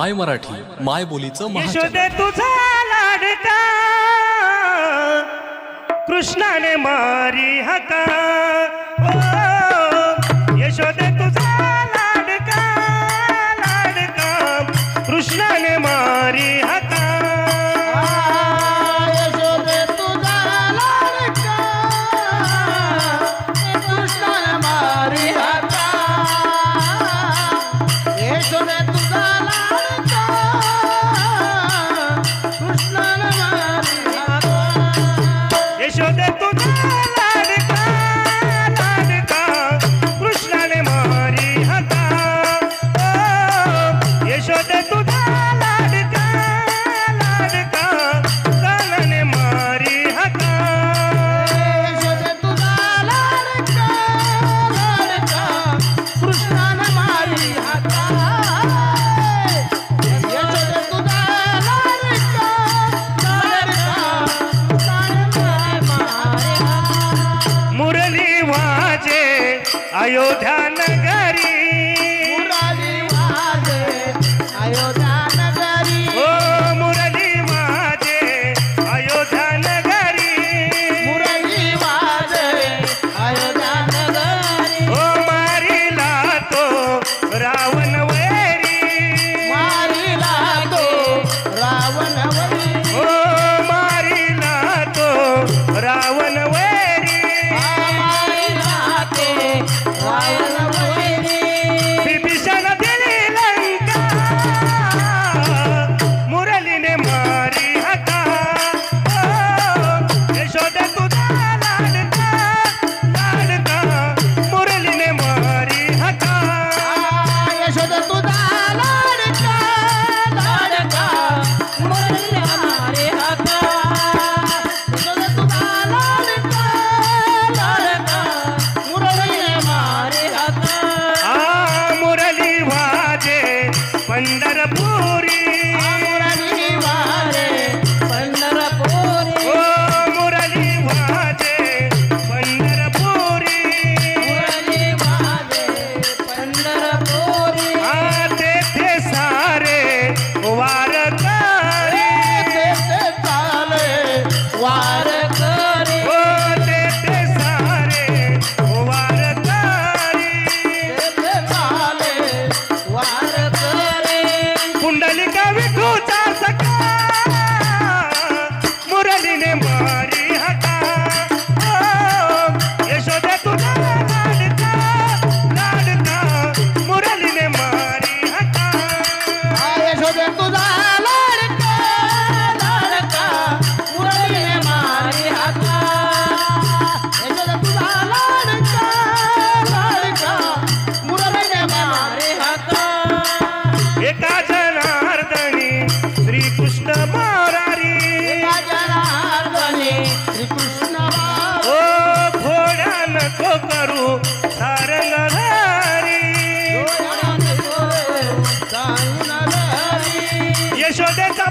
माय मराठी माय बोलीचं यशोदे तुझा लाडका कृष्णाने मारी हका यशोदे तुझा लाडका लाडका कृष्णाने मारी हका यशोदे तुझा लाडका कृष्णाने मारी हका यशोदे तुझा लाडका कृष्णाने मारी हका यशोदे तुझा लाडका लाडका कृष्णाने मारी हका यशोदे तुझा लाडका लाडका कानाने मारी हका यशोदे तुझा लाडका लाडका कृष्णाने मारी हका यशोदे तुझा लाडका लाडका कृष्णाने मारी हका मुरली वाजे अयोध्या नगरी मुरली वाजे अयोध्या नगरी ओ मुरली वाजे अयोध्या नगरी मुरली वाजे अयोध्या नगरी ओ मारिला तो रावण वैरी मारिला तो रावण वैरी ओ मारिला तो रावण वैरी मारिला तो रावण वैरी विभीषण दिली लंका मुरलीने मारी हका यशोदे तुझा लाडका लाडका मुरलीने मारी हका यशोदे तुझा लाडका लाडका मुरली मारी हका यशोदे तुझा लाडका लाडका मुरली मारी हका मुरली वाजे पंढरपुरी मुरली वारे पंढरपुरी ओ मुरली वाजे पंढरपुरी मुरली वारे पंढरपुरी तेथे सारे वारकरी तेथे चाले वार करी ओ तेथे सारे वारकरी तेथे चाले वार करी कुंडलिका विठूचा सखा मुरलीने मारी हका यशोदे तुझा लाडका लाडका मुरलीने मारी हका यशोदे तुझा लाडका लाडका मुरलीने मारी हका यशोदे तुझा लाडका लाडका मुरलीने मारी हका एका जनार्दनी श्रीकृष्ण मोरारी जनार्दनी श्रीकृष्ण ओ घोड्या नको करू सारंगधारी यशोदेचा